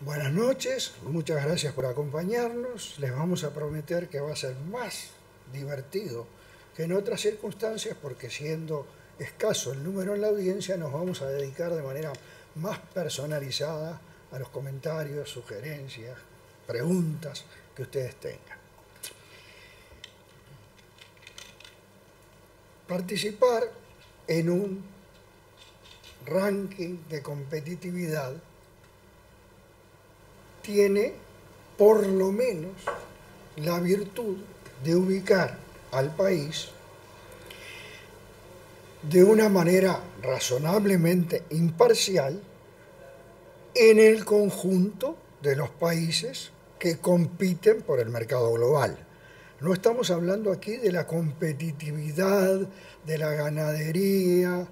Buenas noches, muchas gracias por acompañarnos. Les vamos a prometer que va a ser más divertido que en otras circunstancias, porque siendo escaso el número en la audiencia, nos vamos a dedicar de manera más personalizada a los comentarios, sugerencias, preguntas que ustedes tengan. Participar en un ranking de competitividad tiene por lo menos la virtud de ubicar al país de una manera razonablemente imparcial en el conjunto de los países que compiten por el mercado global. No estamos hablando aquí de la competitividad de la ganadería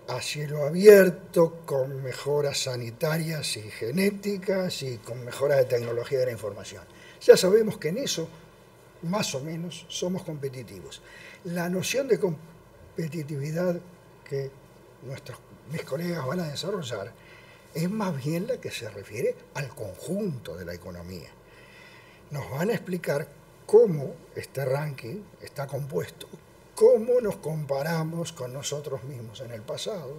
a cielo abierto, con mejoras sanitarias y genéticas y con mejoras de tecnología de la información. Ya sabemos que en eso, más o menos, somos competitivos. La noción de competitividad que mis colegas van a desarrollar es más bien la que se refiere al conjunto de la economía. Nos van a explicar cómo este ranking está compuesto, cómo nos comparamos con nosotros mismos en el pasado,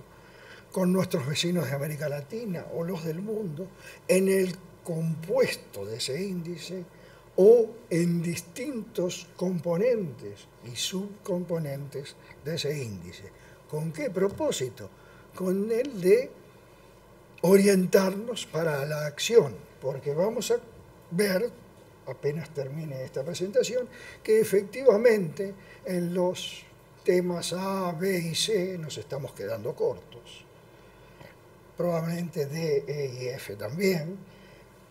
con nuestros vecinos de América Latina o los del mundo, en el compuesto de ese índice o en distintos componentes y subcomponentes de ese índice. ¿Con qué propósito? Con el de orientarnos para la acción, porque vamos a ver, apenas termine esta presentación, que efectivamente en los temas A, B y C nos estamos quedando cortos, probablemente D, E y F también,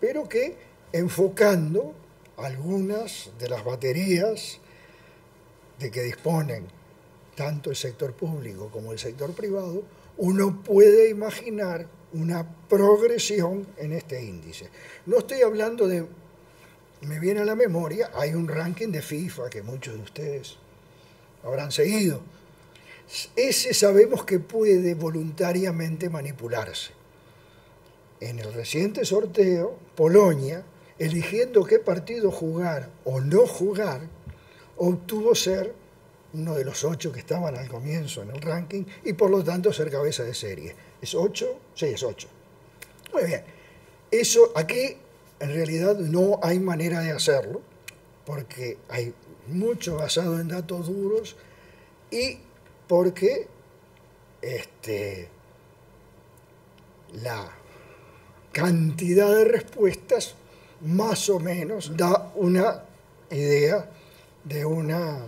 pero que enfocando algunas de las baterías de que disponen tanto el sector público como el sector privado, uno puede imaginar una progresión en este índice. No estoy hablando de, me viene a la memoria, hay un ranking de FIFA que muchos de ustedes habrán seguido. Ese sabemos que puede voluntariamente manipularse. En el reciente sorteo, Polonia, eligiendo qué partido jugar o no jugar, obtuvo ser uno de los 8 que estaban al comienzo en el ranking y por lo tanto ser cabeza de serie. ¿Es 8? Sí, es 8. Muy bien. Eso aquí en realidad no hay manera de hacerlo porque hay mucho basado en datos duros y porque la cantidad de respuestas más o menos da una idea de una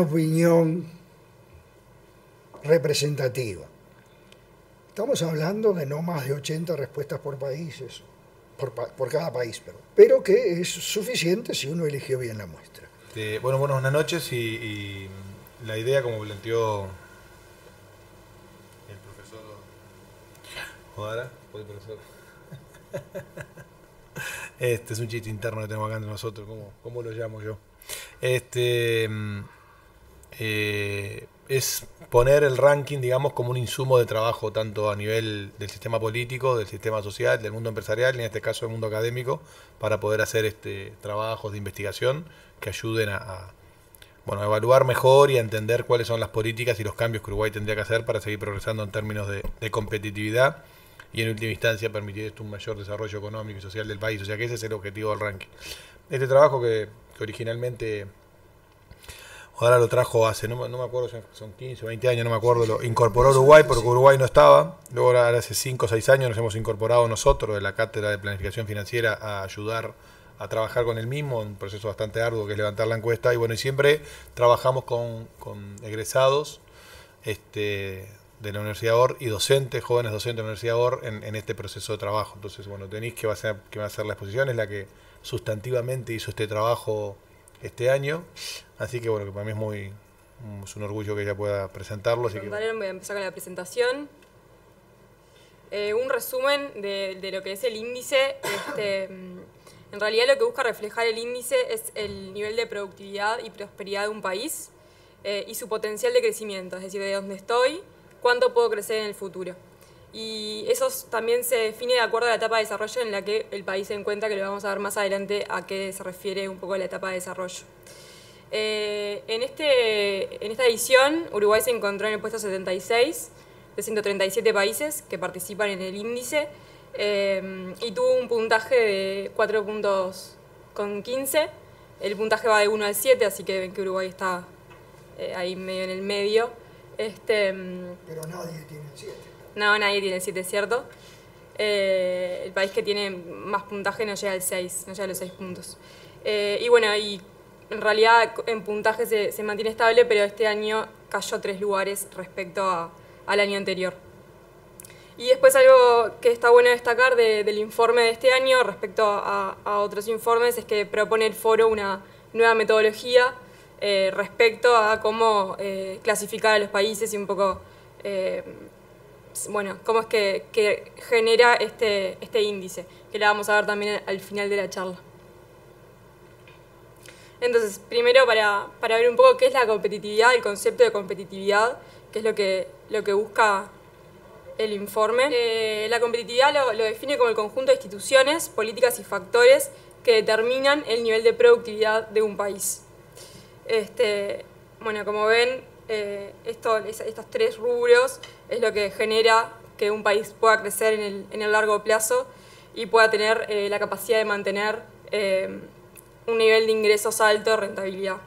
opinión representativa. Estamos hablando de no más de 80 respuestas por países, por cada país, pero que es suficiente si uno eligió bien la muestra. Bueno, buenas noches y la idea, como planteó el profesor Odara, profesor. Es un chiste interno que tenemos acá entre nosotros, ¿cómo lo llamo yo? Es poner el ranking, digamos, como un insumo de trabajo, tanto a nivel del sistema político, del sistema social, del mundo empresarial y en este caso del mundo académico, para poder hacer trabajos de investigación que ayuden a evaluar mejor y a entender cuáles son las políticas y los cambios que Uruguay tendría que hacer para seguir progresando en términos de competitividad y en última instancia permitir un mayor desarrollo económico y social del país. O sea que ese es el objetivo del ranking. Este trabajo que originalmente ahora lo trajo hace, no me acuerdo, son 15 o 20 años, no me acuerdo, lo incorporó Uruguay porque Uruguay no estaba. Luego ahora hace 5 o 6 años nos hemos incorporado nosotros de la Cátedra de Planificación Financiera a ayudar a trabajar con el mismo, un proceso bastante arduo que es levantar la encuesta. Y siempre trabajamos con egresados de la Universidad OR y docentes, jóvenes docentes de la Universidad OR en este proceso de trabajo. Entonces, Denise, que va a hacer la exposición, es la que sustantivamente hizo este trabajo este año. Así que, que para mí es un orgullo que ella pueda presentarlo. Así voy a empezar con la presentación. Un resumen de lo que es el índice. En realidad lo que busca reflejar el índice es el nivel de productividad y prosperidad de un país y su potencial de crecimiento, es decir, de dónde estoy, cuánto puedo crecer en el futuro. Y eso también se define de acuerdo a la etapa de desarrollo en la que el país se encuentra, que lo vamos a ver más adelante a qué se refiere un poco la etapa de desarrollo. En esta edición, Uruguay se encontró en el puesto 76 de 137 países que participan en el índice y tuvo un puntaje de 4.15. El puntaje va de 1 al 7, así que ven que Uruguay está ahí medio en el medio. Pero nadie tiene el 7. No, nadie tiene el 7, ¿cierto? El país que tiene más puntaje no llega al 6, no llega a los 6 puntos. Y bueno, y en realidad en puntaje se mantiene estable, pero este año cayó 3 lugares respecto al año anterior. Y después algo que está bueno destacar del informe de este año respecto a otros informes es que propone el foro una nueva metodología respecto a cómo clasificar a los países y un poco, bueno, cómo es que genera este índice, que la vamos a ver también al final de la charla. Entonces, primero para ver un poco qué es la competitividad, el concepto de competitividad, que es lo que busca el informe. La competitividad lo define como el conjunto de instituciones, políticas y factores que determinan el nivel de productividad de un país. Bueno, como ven, estos 3 rubros es lo que genera que un país pueda crecer en el largo plazo y pueda tener la capacidad de mantener un nivel de ingresos alto, rentabilidad.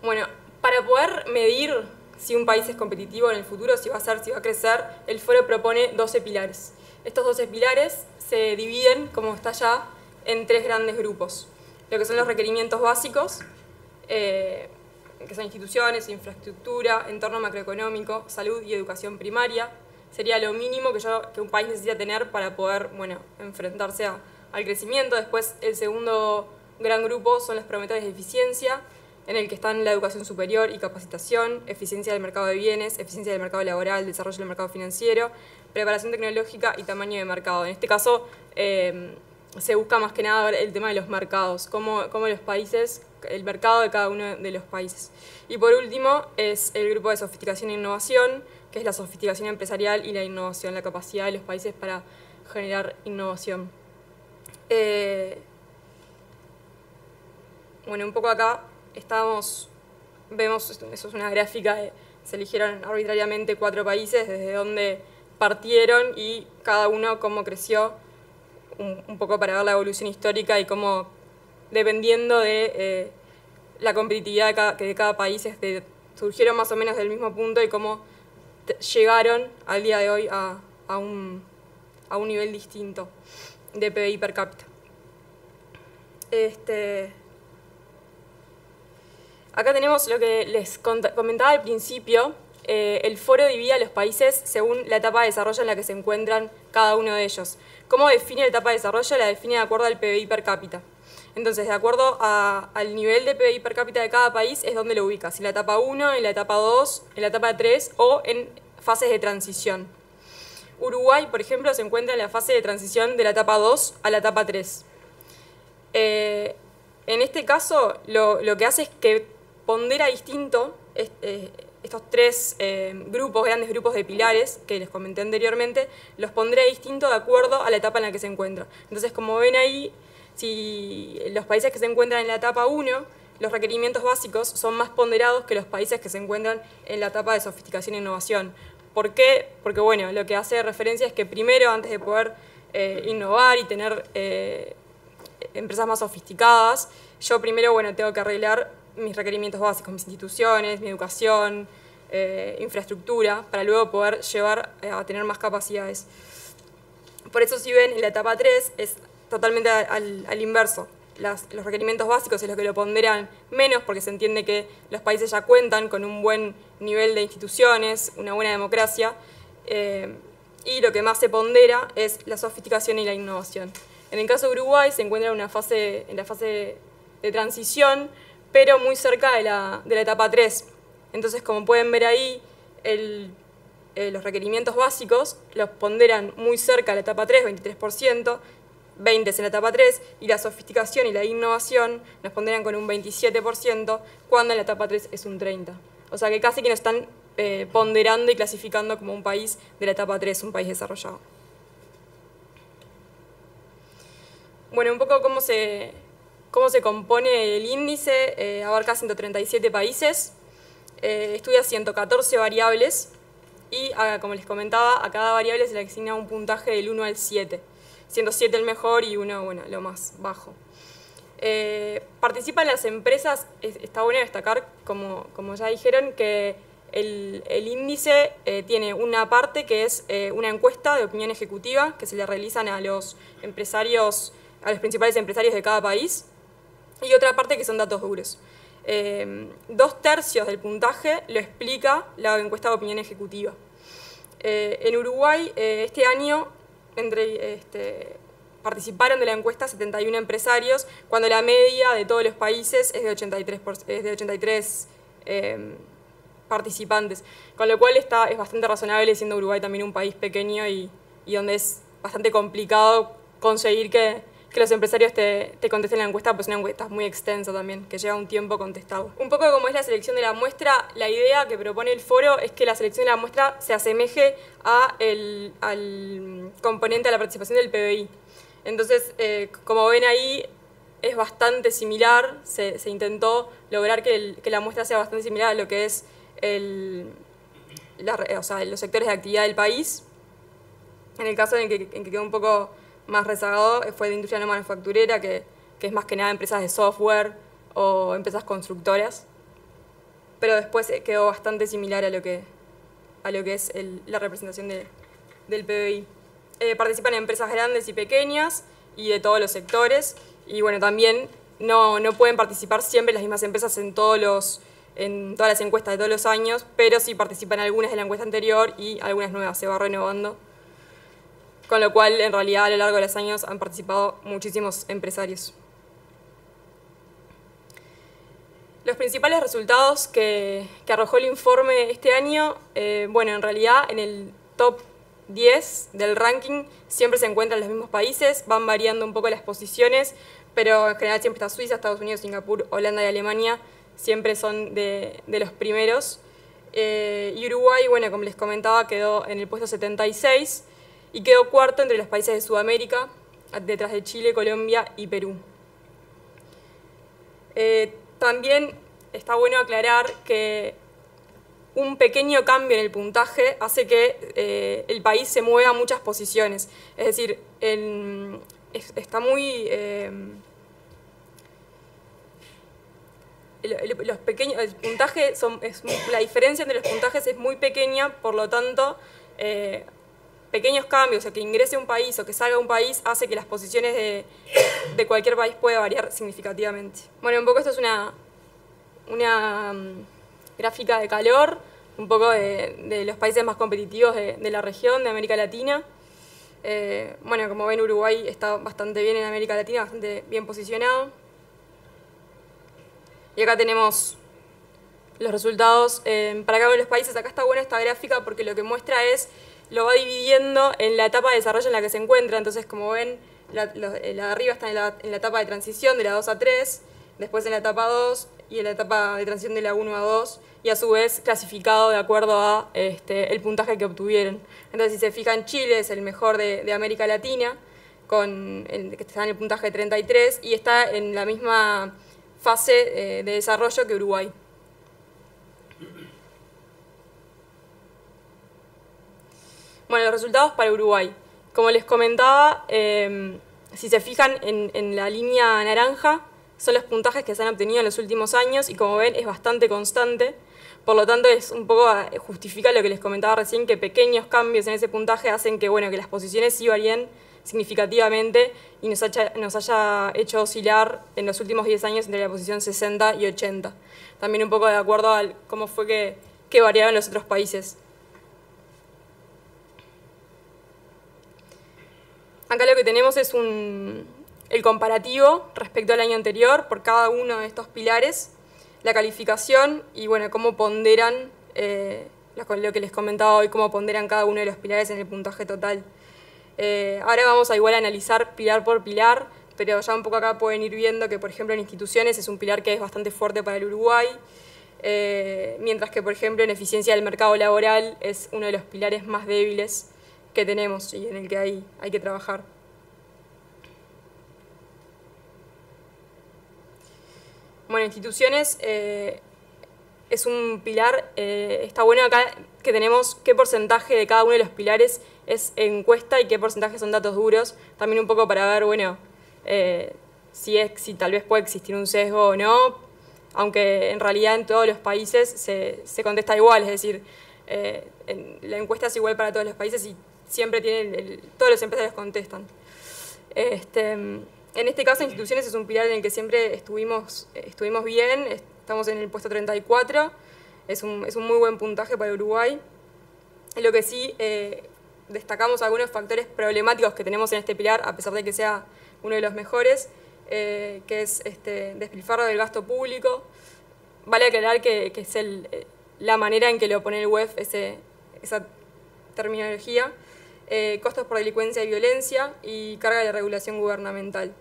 Bueno, para poder medir si un país es competitivo en el futuro, si va a crecer, el foro propone 12 pilares. Estos 12 pilares se dividen, como está allá, en 3 grandes grupos. Lo que son los requerimientos básicos, que son instituciones, infraestructura, entorno macroeconómico, salud y educación primaria. Sería lo mínimo que un país necesita tener para poder, bueno, enfrentarse al crecimiento. Después, el segundo gran grupo son los promotores de eficiencia, en el que están la educación superior y capacitación, eficiencia del mercado de bienes, eficiencia del mercado laboral, desarrollo del mercado financiero, preparación tecnológica y tamaño de mercado. En este caso, se busca más que nada ver el tema de los mercados, cómo los países, el mercado de cada uno de los países. Y por último, es el grupo de sofisticación e innovación, que es la sofisticación empresarial y la innovación, la capacidad de los países para generar innovación. Bueno, un poco acá vemos, eso es una gráfica, se eligieron arbitrariamente 4 países desde donde partieron y cada uno cómo creció, un poco para ver la evolución histórica y cómo, dependiendo de la competitividad de cada país, surgieron más o menos del mismo punto y cómo llegaron al día de hoy a un nivel distinto de PBI per cápita. Acá tenemos lo que les comentaba al principio. El foro divide a los países según la etapa de desarrollo en la que se encuentran cada uno de ellos. ¿Cómo define la etapa de desarrollo? La define de acuerdo al PBI per cápita. Entonces, de acuerdo al nivel de PBI per cápita de cada país es donde lo ubica. Si en la etapa 1, en la etapa 2, en la etapa 3 o en fases de transición. Uruguay, por ejemplo, se encuentra en la fase de transición de la etapa 2 a la etapa 3. En este caso, lo que hace es que pondera distinto estos 3 grandes grupos de pilares que les comenté anteriormente, los pondré distinto de acuerdo a la etapa en la que se encuentran. Entonces, como ven ahí, si los países que se encuentran en la etapa 1, los requerimientos básicos son más ponderados que los países que se encuentran en la etapa de sofisticación e innovación. ¿Por qué? Porque bueno, lo que hace referencia es que primero, antes de poder innovar y tener empresas más sofisticadas, yo primero tengo que arreglar mis requerimientos básicos, mis instituciones, mi educación, infraestructura, para luego poder llevar a tener más capacidades. Por eso, si ven, en la etapa 3 es totalmente al inverso. Los requerimientos básicos es lo que lo ponderan menos, porque se entiende que los países ya cuentan con un buen nivel de instituciones, una buena democracia, y lo que más se pondera es la sofisticación y la innovación. En el caso de Uruguay se encuentra en la fase de transición, pero muy cerca de la etapa 3. Entonces, como pueden ver ahí, los requerimientos básicos los ponderan muy cerca de la etapa 3, 23%, 20% en la etapa 3, y la sofisticación y la innovación nos ponderan con un 27%, cuando en la etapa 3 es un 30%. O sea que casi que nos están ponderando y clasificando como un país de la etapa 3, un país desarrollado. Bueno, un poco cómo se compone el índice. Abarca 137 países, estudia 114 variables y, como les comentaba, a cada variable se le asigna un puntaje del 1 al 7, siendo 7 el mejor y 1, bueno, lo más bajo. Participan las empresas. Está bueno destacar, como ya dijeron, que el índice tiene una parte que es una encuesta de opinión ejecutiva que se le realizan a los empresarios, a los principales empresarios de cada país, y otra parte que son datos duros. 2/3 del puntaje lo explica la encuesta de opinión ejecutiva. En Uruguay, este año, participaron de la encuesta 71 empresarios, cuando la media de todos los países es de 83 participantes, con lo cual es bastante razonable, siendo Uruguay también un país pequeño y donde es bastante complicado conseguir que los empresarios te contesten la encuesta, pues una encuesta muy extensa también, que lleva un tiempo contestarla. Un poco como es la selección de la muestra, la idea que propone el foro es que la selección de la muestra se asemeje al componente de la participación del PBI. Entonces, como ven ahí, es bastante similar. Se intentó lograr que la muestra sea bastante similar a lo que es los sectores de actividad del país. En el caso en que quedó un poco más rezagado fue de industria no manufacturera, que es más que nada empresas de software o empresas constructoras. Pero después quedó bastante similar a lo que es la representación del PBI. Participan empresas grandes y pequeñas y de todos los sectores. Y bueno, también no pueden participar siempre las mismas empresas en todas las encuestas de todos los años, pero sí participan algunas de la encuesta anterior y algunas nuevas, se va renovando. Con lo cual, en realidad, a lo largo de los años han participado muchísimos empresarios. Los principales resultados que arrojó el informe este año, bueno, en realidad en el top 10 del ranking siempre se encuentran los mismos países, van variando un poco las posiciones, pero en general siempre está Suiza, Estados Unidos, Singapur, Holanda y Alemania, siempre son de los primeros. Y Uruguay, bueno, como les comentaba, quedó en el puesto 76 y quedó cuarto entre los países de Sudamérica, detrás de Chile, Colombia y Perú. También está bueno aclarar que un pequeño cambio en el puntaje hace que el país se mueva muchas posiciones. Es decir, está muy... el puntaje la diferencia entre los puntajes es muy pequeña, por lo tanto, pequeños cambios, o que ingrese un país o que salga un país, hace que las posiciones de cualquier país pueda variar significativamente. Bueno, un poco esto es una gráfica de calor, un poco de los países más competitivos de la región, de América Latina. Bueno, como ven, Uruguay está bastante bien en América Latina, bastante bien posicionado. Y acá tenemos los resultados para cada uno de los países. Acá está buena esta gráfica porque lo que muestra lo va dividiendo en la etapa de desarrollo en la que se encuentra. Entonces, como ven, la de arriba está en la etapa de transición de la 2 a 3, después en la etapa 2 y en la etapa de transición de la 1 a 2, y a su vez clasificado de acuerdo a el puntaje que obtuvieron. Entonces, si se fijan, Chile es el mejor de América Latina, que está en el puntaje 33, y está en la misma fase de desarrollo que Uruguay. Bueno, los resultados para Uruguay. Como les comentaba, si se fijan en la línea naranja, son los puntajes que se han obtenido en los últimos años y como ven es bastante constante. Por lo tanto, es un poco justifica lo que les comentaba recién, que pequeños cambios en ese puntaje hacen que las posiciones sí varíen significativamente y nos haya hecho oscilar en los últimos 10 años entre la posición 60 y 80. También un poco de acuerdo a cómo fue que variaron los otros países. Acá lo que tenemos es el comparativo respecto al año anterior por cada uno de estos pilares, la calificación y cómo ponderan, lo que les comentaba hoy, cómo ponderan cada uno de los pilares en el puntaje total. Ahora vamos a igual analizar pilar por pilar, pero ya un poco acá pueden ir viendo que, por ejemplo, en instituciones es un pilar que es bastante fuerte para el Uruguay. mientras que, por ejemplo, en eficiencia del mercado laboral es uno de los pilares más débiles que tenemos y en el que hay que trabajar. Bueno, instituciones es un pilar, está bueno acá que tenemos qué porcentaje de cada uno de los pilares es encuesta y qué porcentaje son datos duros, también un poco para ver, bueno, si tal vez puede existir un sesgo o no, aunque en realidad en todos los países se contesta igual, es decir, la encuesta es igual para todos los países y siempre todos los empresarios contestan. En este caso, instituciones es un pilar en el que siempre estuvimos bien, estamos en el puesto 34, es un muy buen puntaje para Uruguay. Lo que sí, destacamos algunos factores problemáticos que tenemos en este pilar, a pesar de que sea uno de los mejores, que es despilfarro del gasto público. Vale aclarar que es la manera en que lo pone el UEF, esa terminología. Costos por delincuencia y violencia y carga de regulación gubernamental.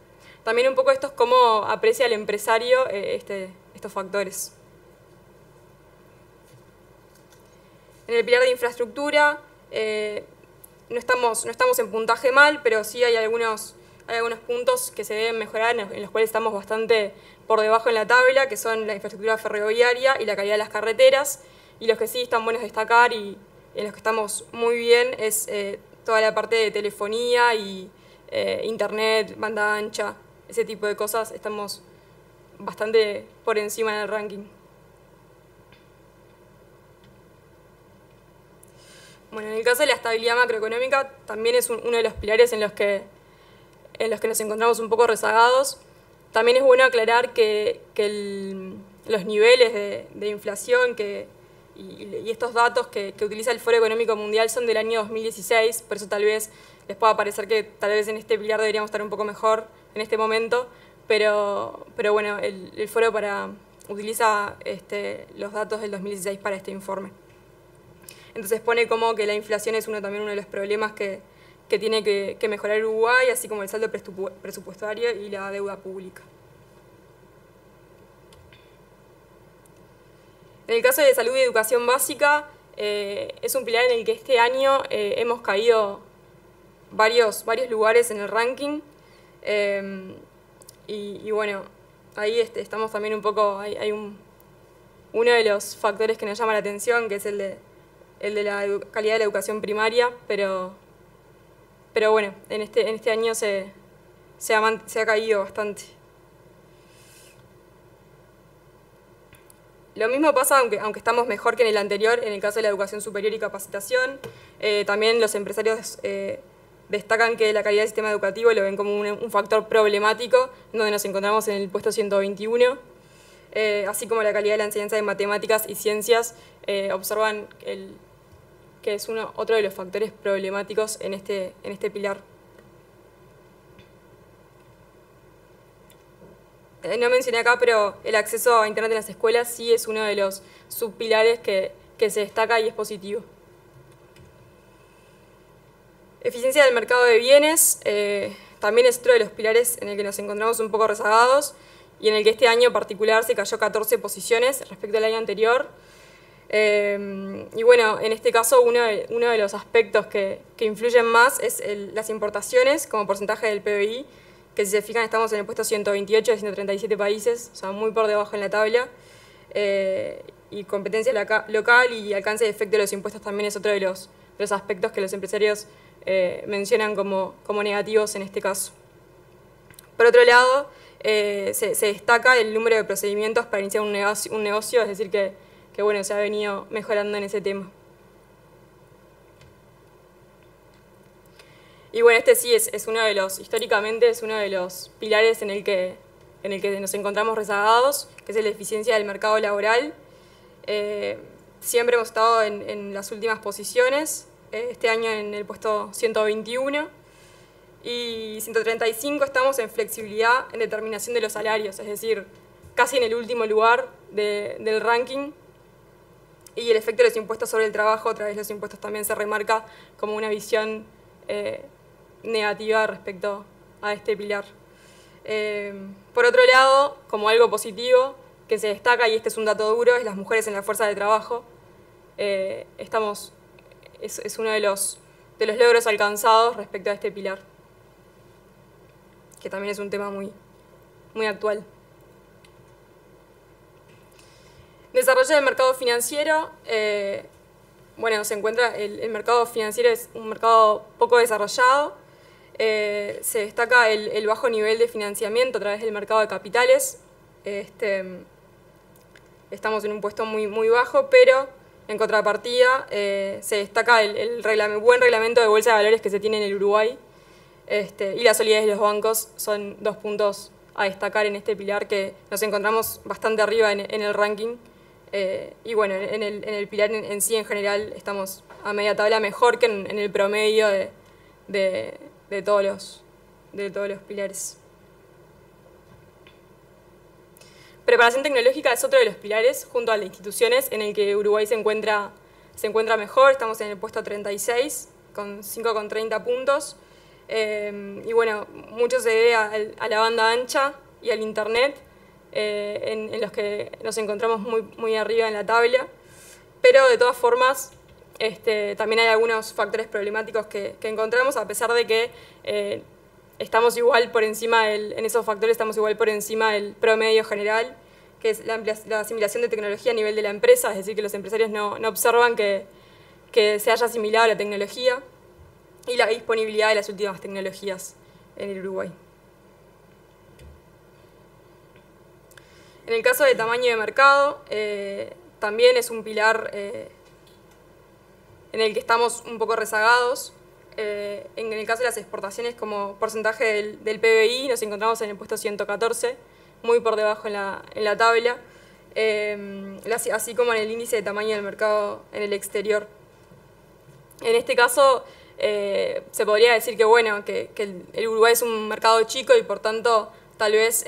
También un poco esto es cómo aprecia el empresario estos factores. En el pilar de infraestructura no estamos en puntaje mal, pero sí hay algunos puntos que se deben mejorar, en los cuales estamos bastante por debajo en la tabla, que son la infraestructura ferroviaria y la calidad de las carreteras, y los que sí están buenos destacar y en los que estamos muy bien es toda la parte de telefonía y internet, banda ancha, ese tipo de cosas, estamos bastante por encima en el ranking. Bueno, en el caso de la estabilidad macroeconómica también es uno de los pilares en los que nos encontramos un poco rezagados. También es bueno aclarar que los niveles de inflación y estos datos que utiliza el Foro Económico Mundial son del año 2016, por eso tal vez les pueda parecer que tal vez en este pilar deberíamos estar un poco mejor en este momento, pero bueno, el Foro utiliza los datos del 2016 para este informe. Entonces pone como que la inflación es también uno de los problemas que tiene que mejorar Uruguay, así como el saldo presupuestario y la deuda pública. En el caso de salud y educación básica, es un pilar en el que este año hemos caído varios lugares en el ranking. Y bueno, ahí estamos también un poco, uno de los factores que nos llama la atención, que es el de la calidad de la educación primaria, pero bueno, en este año se ha caído bastante. Lo mismo pasa, aunque estamos mejor que en el anterior, en el caso de la educación superior y capacitación. También los empresarios destacan que la calidad del sistema educativo lo ven como un factor problemático, donde nos encontramos en el puesto 121. Así como la calidad de la enseñanza de matemáticas y ciencias, observan que es otro de los factores problemáticos en este pilar. No mencioné acá, pero el acceso a Internet en las escuelas sí es uno de los subpilares que se destaca y es positivo. Eficiencia del mercado de bienes también es otro de los pilares en el que nos encontramos un poco rezagados y en el que este año en particular se cayó 14 posiciones respecto al año anterior. Y bueno, en este caso uno de los aspectos que influyen más es las importaciones como porcentaje del PBI, que si se fijan estamos en el puesto 128 de 137 países, o sea, muy por debajo en la tabla. Y competencia local y alcance de efecto de los impuestos también es otro de los aspectos que los empresarios mencionan como negativos en este caso. Por otro lado, se destaca el número de procedimientos para iniciar un negocio, es decir, que bueno, se ha venido mejorando en ese tema. Y bueno, sí es uno de los, históricamente es uno de los pilares en el que nos encontramos rezagados, que es la eficiencia del mercado laboral. Siempre hemos estado en las últimas posiciones, este año en el puesto 121, y 135 estamos en flexibilidad en determinación de los salarios, es decir, casi en el último lugar del ranking. Y el efecto de los impuestos sobre el trabajo, a través de los impuestos también se remarca como una visión negativa respecto a este pilar. Por otro lado, como algo positivo, que se destaca, y este es un dato duro, es las mujeres en la fuerza de trabajo. Es uno de los logros alcanzados respecto a este pilar, que también es un tema muy, muy actual. Desarrollo del mercado financiero. Bueno, se encuentra el mercado financiero es un mercado poco desarrollado. Se destaca el bajo nivel de financiamiento a través del mercado de capitales. Estamos en un puesto muy, muy bajo, pero en contrapartida se destaca el buen reglamento de bolsa de valores que se tiene en el Uruguay, y la solidez de los bancos son 2 puntos a destacar en este pilar, que nos encontramos bastante arriba en el ranking. Y bueno, en el pilar en sí en general estamos a media tabla, mejor que en el promedio de todos los pilares. Preparación tecnológica es otro de los pilares, junto a las instituciones, en el que Uruguay se encuentra mejor. Estamos en el puesto 36, con 5,30 puntos. Y bueno, mucho se debe a la banda ancha y al Internet, en los que nos encontramos muy, muy arriba en la tabla. Pero de todas formas, también hay algunos factores problemáticos que encontramos, a pesar de que estamos igual por encima en esos factores estamos igual por encima del promedio general, que es la asimilación de tecnología a nivel de la empresa, es decir, que los empresarios no observan que se haya asimilado la tecnología, y la disponibilidad de las últimas tecnologías en el Uruguay. En el caso de tamaño de mercado, también es un pilar en el que estamos un poco rezagados. En el caso de las exportaciones, como porcentaje del PBI, nos encontramos en el puesto 114, muy por debajo en la tabla, así como en el índice de tamaño del mercado en el exterior. En este caso, se podría decir que, bueno, que el Uruguay es un mercado chico y por tanto tal vez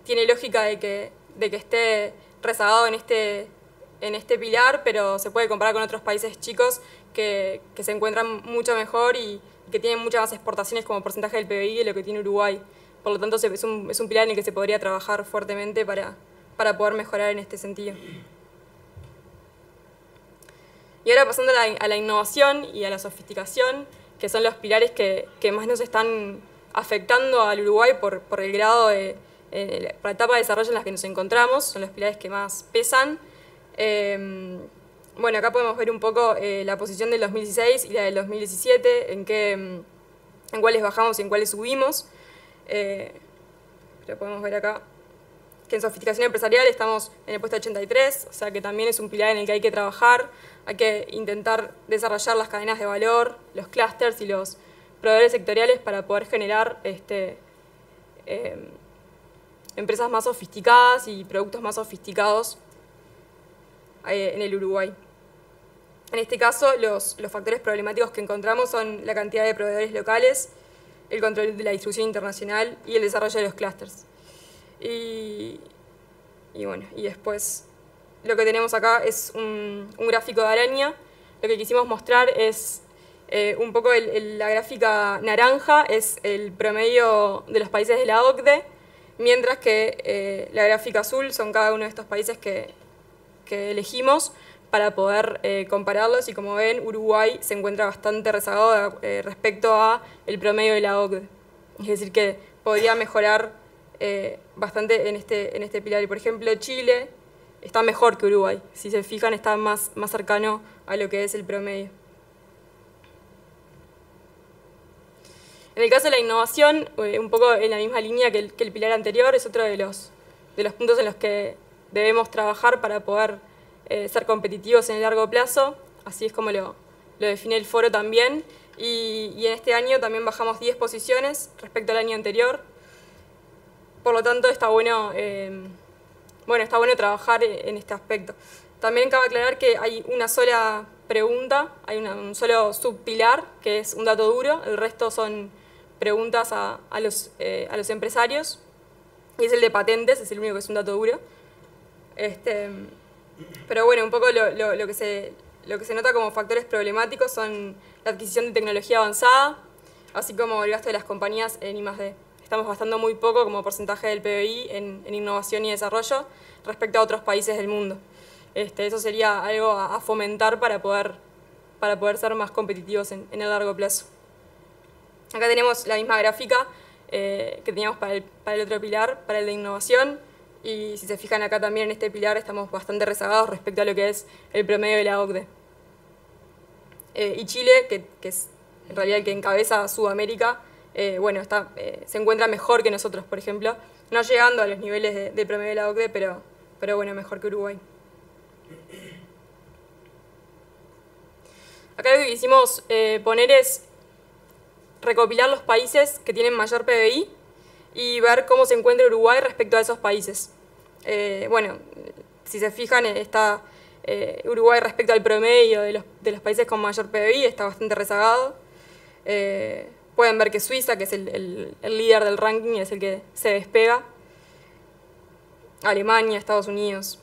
tiene lógica de que esté rezagado en este pilar, pero se puede comparar con otros países chicos que se encuentran mucho mejor y que tienen muchas más exportaciones como porcentaje del PBI de lo que tiene Uruguay. Por lo tanto, es un pilar en el que se podría trabajar fuertemente para poder mejorar en este sentido. Y ahora pasando a la innovación y a la sofisticación, que son los pilares que más nos están afectando al Uruguay por el grado por la etapa de desarrollo en la que nos encontramos, son los pilares que más pesan. Bueno, acá podemos ver un poco la posición del 2016 y la del 2017, en cuáles bajamos y en cuáles subimos. Lo podemos ver acá, que en sofisticación empresarial estamos en el puesto 83, o sea que también es un pilar en el que hay que trabajar, hay que intentar desarrollar las cadenas de valor, los clústeres y los proveedores sectoriales para poder generar empresas más sofisticadas y productos más sofisticados en el Uruguay. En este caso, los factores problemáticos que encontramos son la cantidad de proveedores locales, el control de la distribución internacional y el desarrollo de los clústeres. Y bueno, y después lo que tenemos acá es un gráfico de araña. Lo que quisimos mostrar es un poco la gráfica naranja, es el promedio de los países de la OCDE, mientras que la gráfica azul son cada uno de estos países que elegimos para poder compararlos, y como ven, Uruguay se encuentra bastante rezagado respecto a el promedio de la OCDE. Es decir, que podría mejorar bastante en este pilar. Y por ejemplo, Chile está mejor que Uruguay. Si se fijan, está más cercano a lo que es el promedio. En el caso de la innovación, un poco en la misma línea que el pilar anterior, es otro de los puntos en los que debemos trabajar para poder ser competitivos en el largo plazo. Así es como lo define el foro también. Y en este año también bajamos 10 posiciones respecto al año anterior. Por lo tanto, está bueno trabajar en este aspecto. También cabe aclarar que hay una sola pregunta, hay un solo subpilar, que es un dato duro. El resto son preguntas a los empresarios. Y es el de patentes, es el único que es un dato duro. Pero bueno, un poco lo que se nota como factores problemáticos son la adquisición de tecnología avanzada, así como el gasto de las compañías en I+D. estamos gastando muy poco como porcentaje del PBI en innovación y desarrollo respecto a otros países del mundo. Eso sería algo a fomentar para poder ser más competitivos en el largo plazo. Acá tenemos la misma gráfica que teníamos para el otro pilar, para el de innovación, y si se fijan acá también en este pilar estamos bastante rezagados respecto a lo que es el promedio de la OCDE. Y Chile, que es en realidad el que encabeza Sudamérica, bueno, se encuentra mejor que nosotros, por ejemplo, no llegando a los niveles de promedio de la OCDE, pero bueno, mejor que Uruguay. Acá lo que quisimos poner es recopilar los países que tienen mayor PBI y ver cómo se encuentra Uruguay respecto a esos países. Bueno, si se fijan, está Uruguay respecto al promedio de los países con mayor PBI, está bastante rezagado. Pueden ver que Suiza, que es el líder del ranking, es el que se despega. Alemania, Estados Unidos.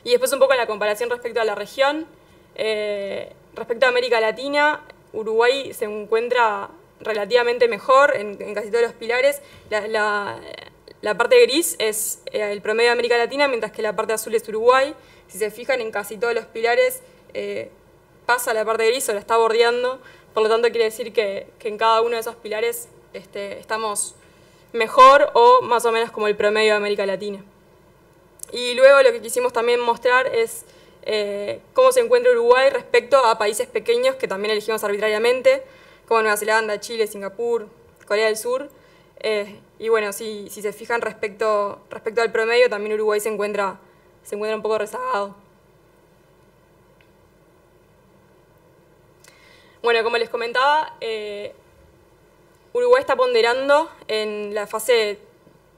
Y después un poco la comparación respecto a la región. Respecto a América Latina, Uruguay se encuentra relativamente mejor en casi todos los pilares. La parte gris es el promedio de América Latina, mientras que la parte azul es Uruguay. Si se fijan, en casi todos los pilares pasa la parte gris o la está bordeando. Por lo tanto, quiere decir que en cada uno de esos pilares estamos mejor o más o menos como el promedio de América Latina. Y luego lo que quisimos también mostrar es cómo se encuentra Uruguay respecto a países pequeños que también elegimos arbitrariamente, como Nueva Zelanda, Chile, Singapur, Corea del Sur. Y bueno, si se fijan respecto al promedio, también Uruguay se encuentra un poco rezagado. Bueno, como les comentaba, Uruguay está ponderando en la fase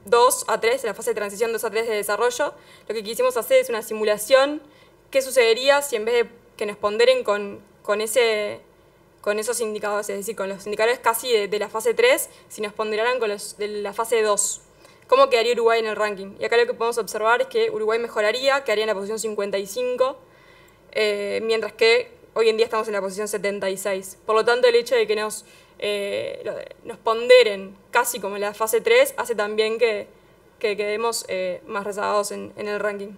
2 a 3, en la fase de transición 2 a 3 de desarrollo. Lo que quisimos hacer es una simulación. ¿Qué sucedería si en vez de que nos ponderen con esos indicadores, es decir, con los indicadores casi de la fase 3, si nos ponderaran con los de la fase 2? ¿Cómo quedaría Uruguay en el ranking? Y acá lo que podemos observar es que Uruguay mejoraría, quedaría en la posición 55, mientras que hoy en día estamos en la posición 76. Por lo tanto, el hecho de que nos ponderen casi como en la fase 3 hace también que quedemos más rezagados en el ranking.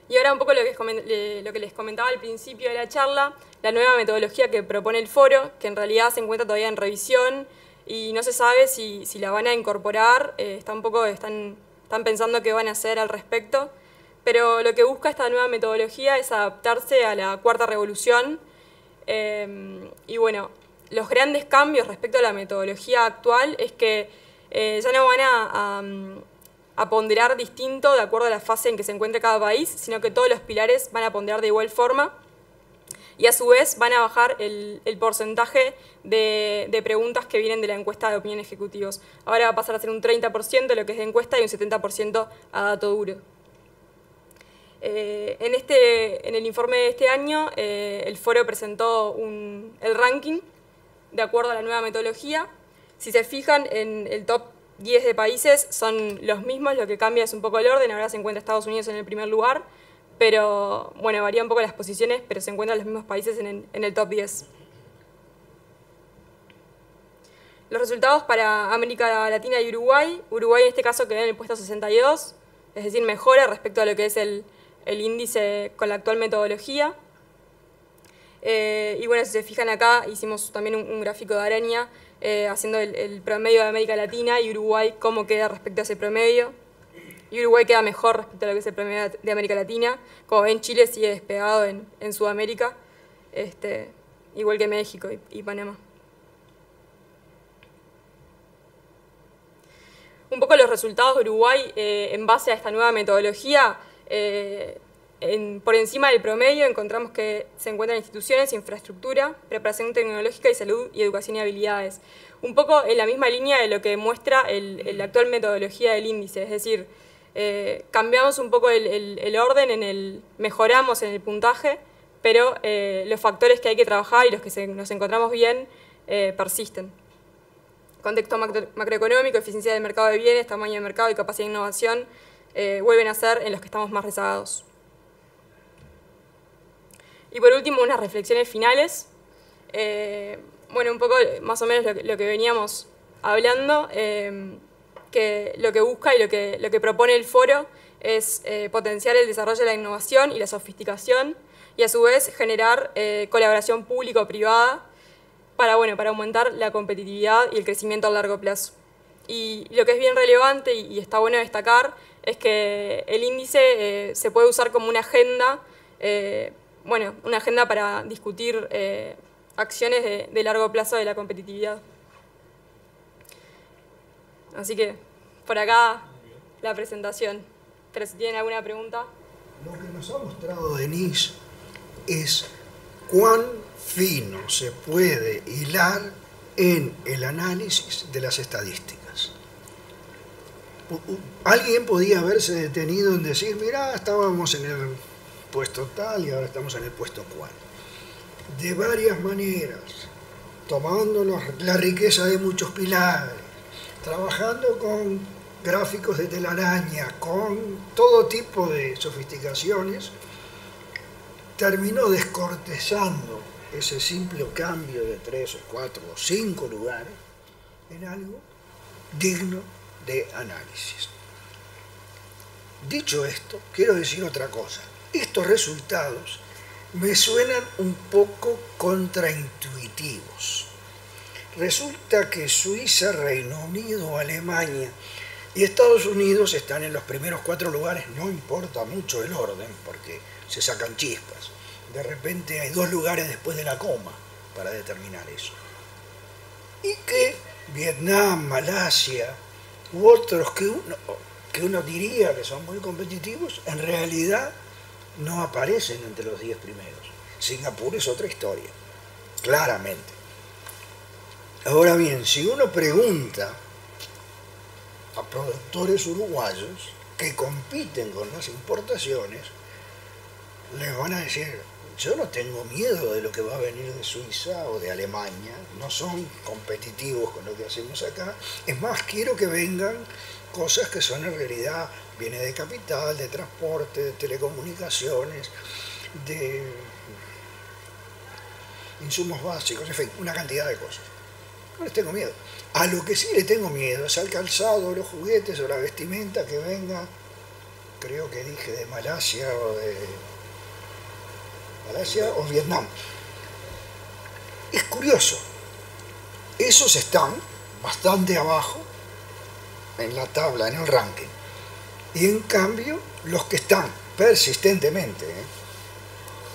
Y ahora un poco lo que les comentaba al principio de la charla, la nueva metodología que propone el foro, que en realidad se encuentra todavía en revisión y no se sabe si la van a incorporar, están pensando qué van a hacer al respecto, pero lo que busca esta nueva metodología es adaptarse a la cuarta revolución. Y bueno, los grandes cambios respecto a la metodología actual es que ya no van a ponderar distinto de acuerdo a la fase en que se encuentre cada país, sino que todos los pilares van a ponderar de igual forma y a su vez van a bajar el porcentaje de preguntas que vienen de la encuesta de opinión ejecutivos. Ahora va a pasar a ser un 30% lo que es de encuesta y un 70% a dato duro. En el informe de este año, el foro presentó el ranking de acuerdo a la nueva metodología. Si se fijan, en el top 10 de países son los mismos, lo que cambia es un poco el orden. Ahora se encuentra Estados Unidos en el primer lugar, pero bueno, varía un poco las posiciones, pero se encuentran los mismos países en el top 10. Los resultados para América Latina y Uruguay. Uruguay en este caso quedó en el puesto 62, es decir, mejora respecto a lo que es el índice con la actual metodología. Y bueno, si se fijan acá, hicimos también un gráfico de araña haciendo el promedio de América Latina y Uruguay, cómo queda respecto a ese promedio. Y Uruguay queda mejor respecto a lo que es el promedio de América Latina. Como ven, Chile sigue despegado en Sudamérica, igual que México y Panamá. Un poco los resultados de Uruguay en base a esta nueva metodología. Por encima del promedio encontramos que se encuentran instituciones, infraestructura, preparación tecnológica y salud y educación y habilidades. Un poco en la misma línea de lo que muestra la actual metodología del índice, es decir, cambiamos un poco el orden, mejoramos en el puntaje, pero los factores que hay que trabajar y los que nos encontramos bien persisten. Contexto macroeconómico, eficiencia del mercado de bienes, tamaño de mercado y capacidad de vuelven a ser en los que estamos más rezagados. Y por último, unas reflexiones finales. Bueno, un poco más o menos lo que veníamos hablando, que lo que busca y lo que propone el foro es potenciar el desarrollo de la innovación y la sofisticación y a su vez generar colaboración público-privada para aumentar la competitividad y el crecimiento a largo plazo. Y lo que es bien relevante y está bueno destacar es que el índice se puede usar como una agenda, una agenda para discutir acciones de largo plazo de la competitividad. Así que por acá la presentación. Pero si tienen alguna pregunta. Lo que nos ha mostrado Denise es cuán fino se puede hilar en el análisis de las estadísticas. Alguien podía haberse detenido en decir, mirá, estábamos en el puesto tal y ahora estamos en el puesto cual. De varias maneras, tomando la riqueza de muchos pilares, trabajando con gráficos de telaraña, con todo tipo de sofisticaciones, terminó descortezando ese simple cambio de 3 o 4 o 5 lugares en algo digno de análisis. Dicho esto, quiero decir otra cosa. Estos resultados me suenan un poco contraintuitivos. Resulta que Suiza, Reino Unido, Alemania y Estados Unidos están en los primeros 4 lugares, no importa mucho el orden, porque se sacan chispas. De repente hay 2 lugares después de la coma para determinar eso. Y que Vietnam, Malasia u otros que uno diría que son muy competitivos, en realidad no aparecen entre los 10 primeros. Singapur es otra historia, claramente. Ahora bien, si uno pregunta a productores uruguayos que compiten con las importaciones, les van a decir, yo no tengo miedo de lo que va a venir de Suiza o de Alemania, no son competitivos con lo que hacemos acá, es más, quiero que vengan cosas que son en realidad bienes de capital, de transporte, de telecomunicaciones, de insumos básicos, en fin, una cantidad de cosas. No les tengo miedo. A lo que sí le tengo miedo es al calzado, los juguetes o la vestimenta que venga, creo que dije de Malasia o Vietnam. Es curioso, esos están bastante abajo en la tabla, en el ranking. Y en cambio, los que están persistentemente,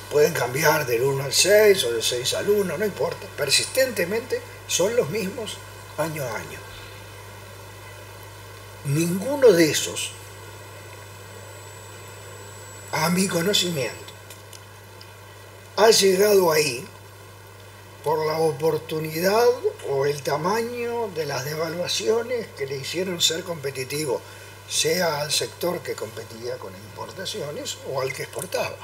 pueden cambiar del 1 al 6 o del 6 al 1, no importa, persistentemente son los mismos año a año. Ninguno de esos, a mi conocimiento, ha llegado ahí por la oportunidad o el tamaño de las devaluaciones que le hicieron ser competitivo, sea al sector que competía con importaciones o al que exportaba.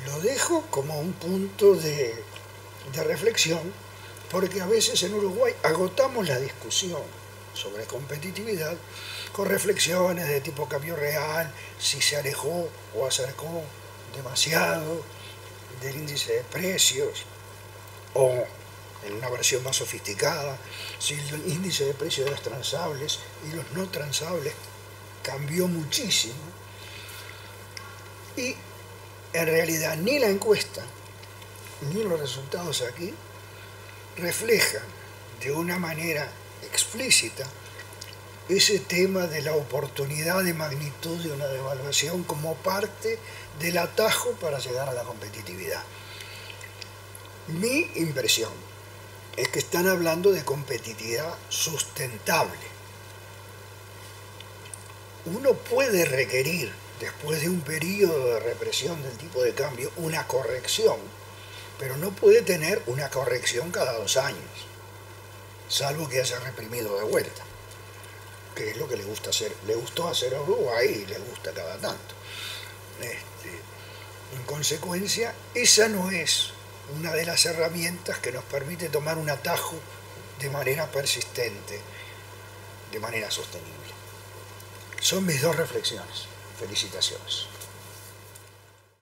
Lo dejo como un punto de reflexión, porque a veces en Uruguay agotamos la discusión sobre competitividad con reflexiones de tipo cambio real, si se alejó o acercó demasiado del índice de precios, o en una versión más sofisticada, si el índice de precios de los transables y los no transables cambió muchísimo. Y en realidad ni la encuesta ni los resultados aquí reflejan de una manera explícita ese tema de la oportunidad de magnitud de una devaluación como parte del atajo para llegar a la competitividad. Mi impresión es que están hablando de competitividad sustentable. Uno puede requerir, después de un periodo de represión del tipo de cambio, una corrección, pero no puede tener una corrección cada 2 años, salvo que haya reprimido de vuelta, que es lo que le gustó hacer a Uruguay y le gusta cada tanto. En consecuencia, esa no es una de las herramientas que nos permite tomar un atajo de manera persistente, de manera sostenible. Son mis 2 reflexiones. Felicitaciones.